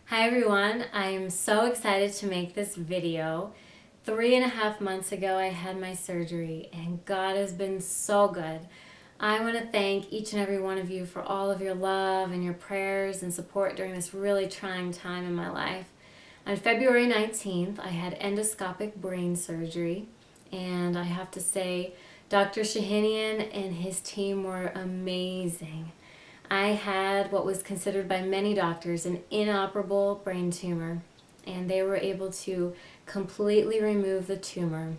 Hi everyone, I'm so excited to make this video. 3.5 months ago I had my surgery and God has been so good. I want to thank each and every one of you for all of your love and your prayers and support during this really trying time in my life. On February 19th I had endoscopic brain surgery, and I have to say Dr. Shahinian and his team were amazing. I had what was considered by many doctors an inoperable brain tumor, and they were able to completely remove the tumor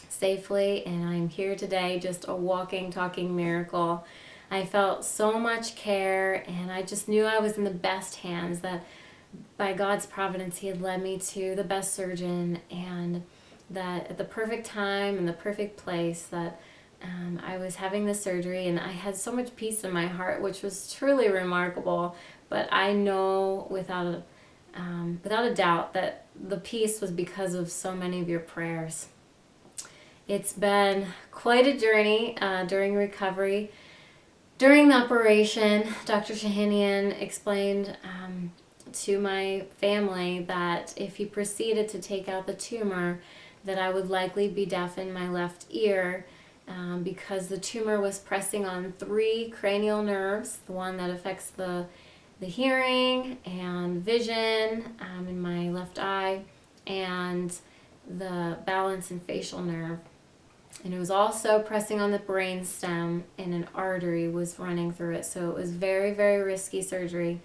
safely, and I'm here today, just a walking, talking miracle. I felt so much care, and I just knew I was in the best hands, that by God's providence, He had led me to the best surgeon, and that at the perfect time and the perfect place that I was having the surgery, and I had so much peace in my heart, which was truly remarkable. But I know without a doubt that the peace was because of so many of your prayers. It's been quite a journey during recovery. During the operation, Dr. Shahinian explained to my family that if he proceeded to take out the tumor, that I would likely be deaf in my left ear, because the tumor was pressing on 3 cranial nerves, the one that affects the hearing and vision in my left eye, and the balance and facial nerve. And it was also pressing on the brain stem, and an artery was running through it. So it was very, very risky surgery.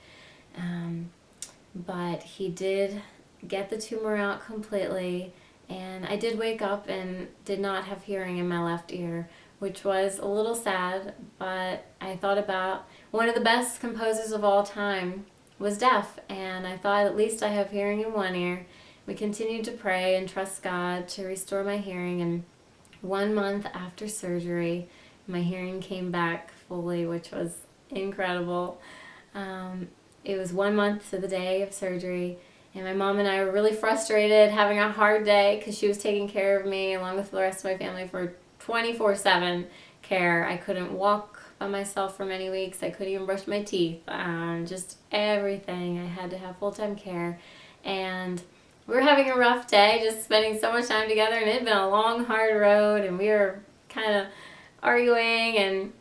But he did get the tumor out completely, and I did wake up and did not have hearing in my left ear, which was a little sad. But I thought about one of the best composers of all time was deaf, and I thought at least I have hearing in one ear. We continued to pray and trust God to restore my hearing, and 1 month after surgery, my hearing came back fully, which was incredible. It was 1 month to the day of surgery, and my mom and I were really frustrated, having a hard day, because she was taking care of me along with the rest of my family for 24/7 care. I couldn't walk by myself for many weeks. I couldn't even brush my teeth. Just everything. I had to have full-time care, and we were having a rough day, just spending so much time together, and it had been a long, hard road, and we were kind of arguing, and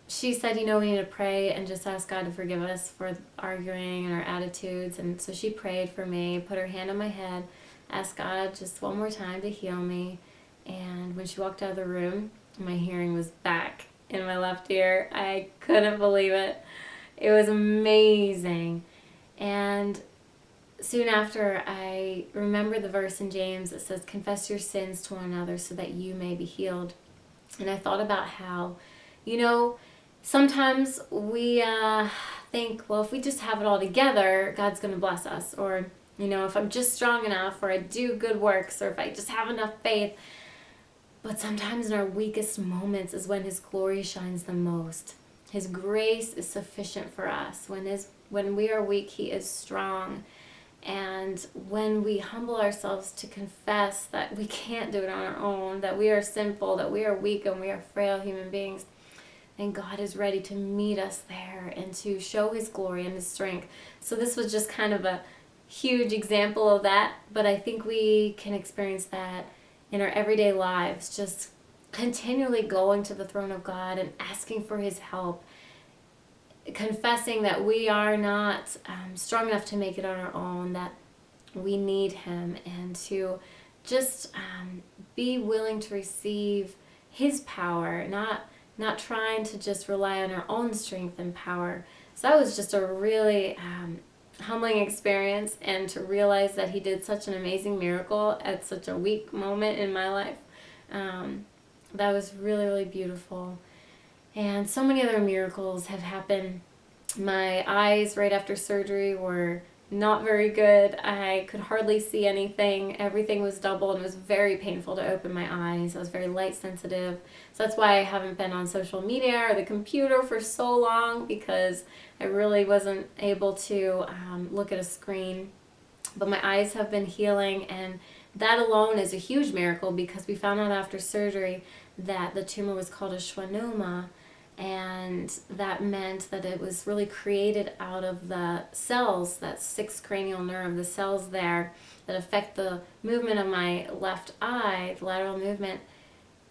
she said, we need to pray and just ask God to forgive us for arguing and our attitudes. And so she prayed for me, put her hand on my head, asked God just one more time to heal me. And when she walked out of the room, my hearing was back in my left ear. I couldn't believe it. It was amazing. And soon after, I remembered the verse in James that says, confess your sins to one another so that you may be healed. And I thought about how, sometimes we think, well, if we just have it all together, God's going to bless us. Or, if I'm just strong enough, or I do good works, or if I just have enough faith. But sometimes in our weakest moments is when His glory shines the most. His grace is sufficient for us. When we are weak, He is strong. And when we humble ourselves to confess that we can't do it on our own, that we are sinful, that we are weak, and we are frail human beings, then God is ready to meet us there and to show His glory and His strength. So this was just kind of a huge example of that, but I think we can experience that in our everyday lives, just continually going to the throne of God and asking for His help, confessing that we are not strong enough to make it on our own, that we need Him, and to just be willing to receive His power, not trying to just rely on our own strength and power. So that was just a really humbling experience, and to realize that He did such an amazing miracle at such a weak moment in my life. That was really, really beautiful. And so many other miracles have happened. My eyes right after surgery were not very good. I could hardly see anything. Everything was doubled, and it was very painful to open my eyes. I was very light sensitive. So that's why I haven't been on social media or the computer for so long, because I really wasn't able to look at a screen. But my eyes have been healing, and that alone is a huge miracle, because we found out after surgery that the tumor was called a schwannoma, And that meant that it was really created out of the cells, that sixth cranial nerve, the cells there that affect the movement of my left eye, the lateral movement.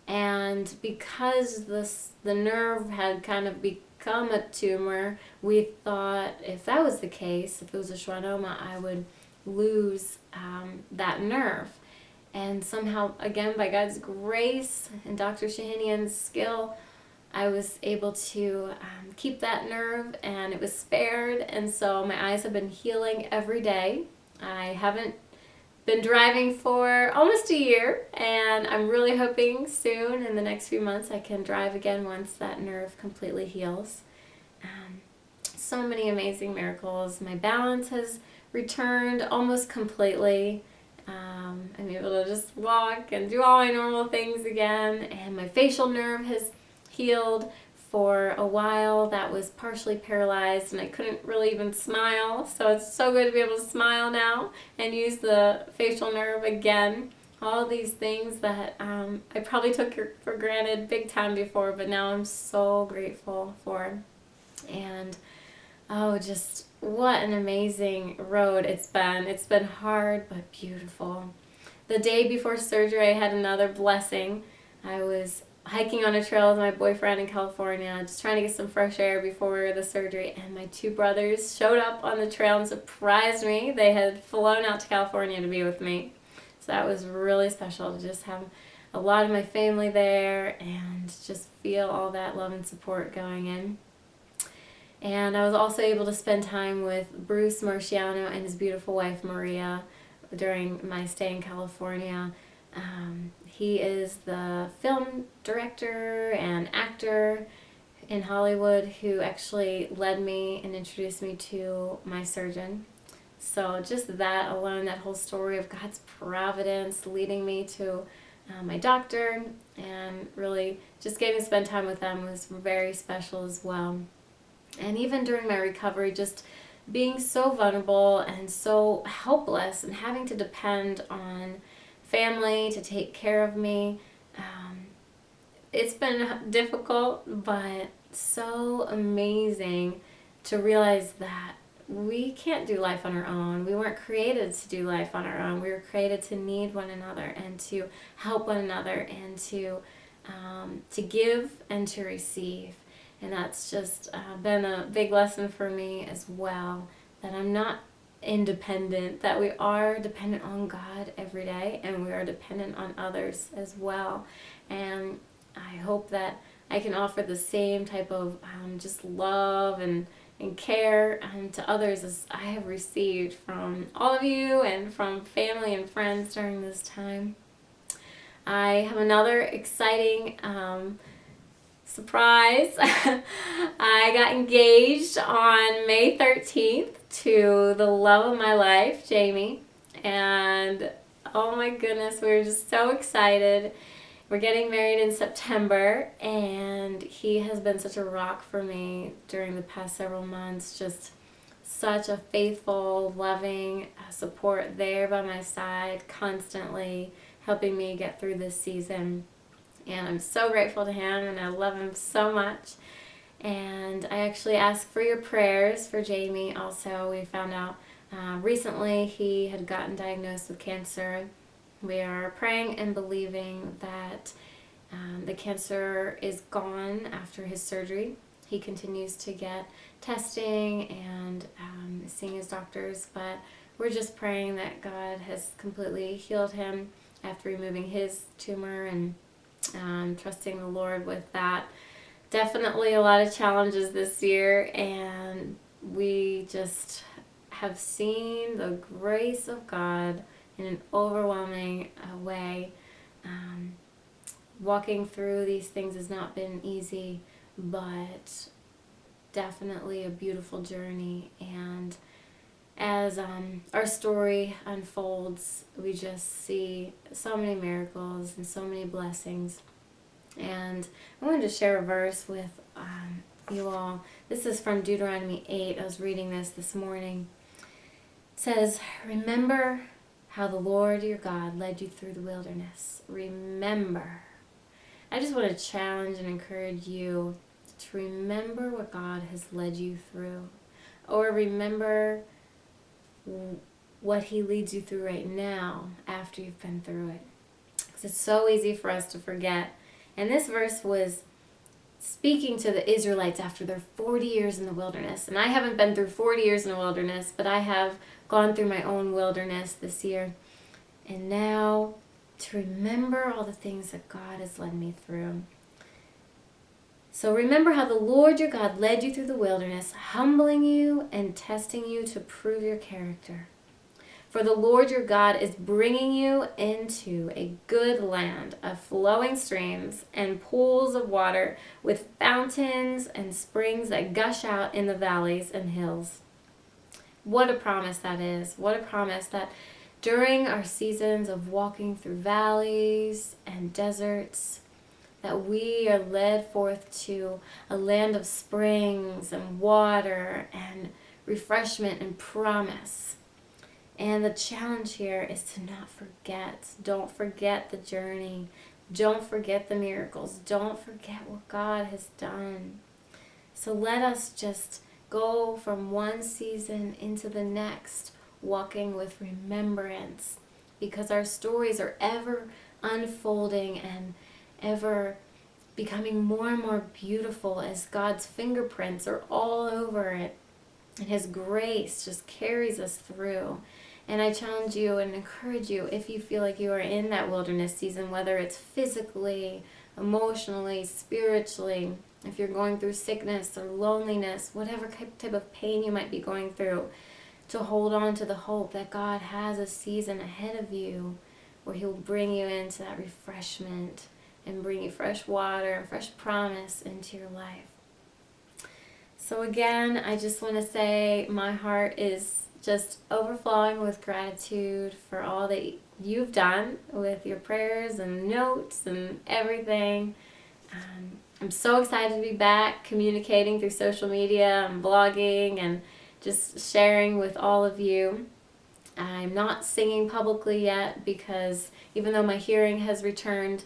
And because the nerve had kind of become a tumor, we thought if that was the case, if it was a schwannoma, I would lose that nerve. And somehow, again, by God's grace and Dr. Shahinian's skill, I was able to keep that nerve, and it was spared. And so my eyes have been healing every day. I haven't been driving for almost a year, and I'm really hoping soon in the next few months I can drive again once that nerve completely heals. So many amazing miracles. My balance has returned almost completely. I'm able to just walk and do all my normal things again, and my facial nerve has healed. For a while that was partially paralyzed and I couldn't really even smile, so it's so good to be able to smile now and use the facial nerve again. All these things that I probably took for granted big time before, but now I'm so grateful for. And oh, just what an amazing road it's been. It's been hard but beautiful. The day before surgery I had another blessing. I was hiking on a trail with my boyfriend in California, just trying to get some fresh air before the surgery, and my two brothers showed up on the trail and surprised me. They had flown out to California to be with me, so that was really special to just have a lot of my family there and just feel all that love and support going in. And I was also able to spend time with Bruce Marciano and his beautiful wife Maria during my stay in California. He is the film director and actor in Hollywood who actually led me and introduced me to my surgeon. So just that alone, that whole story of God's providence leading me to my doctor and really just getting to spend time with them was very special as well. And even during my recovery, just being so vulnerable and so helpless and having to depend on family to take care of me. It's been difficult, but so amazing to realize that we can't do life on our own. We weren't created to do life on our own. We were created to need one another and to help one another and to give and to receive. And that's just been a big lesson for me as well, that I'm not independent, that we are dependent on God every day, and we are dependent on others as well. And I hope that I can offer the same type of just love and care to others as I have received from all of you and from family and friends during this time. I have another exciting surprise. I got engaged on May 13th to the love of my life, Jamie, and oh my goodness, we were just so excited. We're getting married in September, and he has been such a rock for me during the past several months. Just such a faithful, loving support there by my side, constantly helping me get through this season. And I'm so grateful to him, and I love him so much. And I actually asked for your prayers for Jamie also. We found out recently he had gotten diagnosed with cancer. We are praying and believing that the cancer is gone after his surgery. He continues to get testing and seeing his doctors, but we're just praying that God has completely healed him after removing his tumor, and trusting the Lord with that. Definitely a lot of challenges this year, and we just have seen the grace of God in an overwhelming way. Walking through these things has not been easy, but definitely a beautiful journey. And as our story unfolds, we just see so many miracles and so many blessings. And I wanted to share a verse with you all. This is from Deuteronomy 8. I was reading this morning. It says, "Remember how the Lord your God led you through the wilderness." Remember. I just want to challenge and encourage you to remember what God has led you through, or remember what He leads you through right now after you've been through it. Because it's so easy for us to forget. And this verse was speaking to the Israelites after their 40 years in the wilderness. And I haven't been through 40 years in the wilderness, but I have gone through my own wilderness this year. And now to remember all the things that God has led me through. So remember how the Lord your God led you through the wilderness, humbling you and testing you to prove your character. For the Lord your God is bringing you into a good land of flowing streams and pools of water with fountains and springs that gush out in the valleys and hills. What a promise that is. What a promise that during our seasons of walking through valleys and deserts, that we are led forth to a land of springs and water and refreshment and promise. And the challenge here is to not forget. Don't forget the journey. Don't forget the miracles. Don't forget what God has done. So let us just go from one season into the next, walking with remembrance, because our stories are ever unfolding and ever becoming more and more beautiful as God's fingerprints are all over it, and His grace just carries us through. And I challenge you and encourage you, if you feel like you are in that wilderness season, whether it's physically, emotionally, spiritually, if you're going through sickness or loneliness, whatever type of pain you might be going through, to hold on to the hope that God has a season ahead of you where He'll bring you into that refreshment and bring you fresh water and fresh promise into your life. So again, I just want to say my heart is just overflowing with gratitude for all that you've done with your prayers and notes and everything. I'm so excited to be back communicating through social media and blogging and just sharing with all of you. I'm not singing publicly yet because even though my hearing has returned,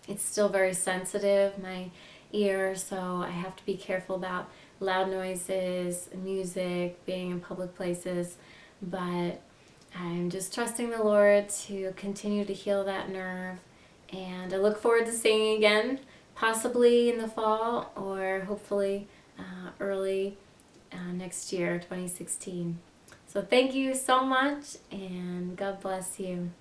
it's still very sensitive, my ear, so I have to be careful about loud noises, music, being in public places. But I'm just trusting the Lord to continue to heal that nerve, and I look forward to singing again, possibly in the fall or hopefully early next year, 2016. So thank you so much, and God bless you.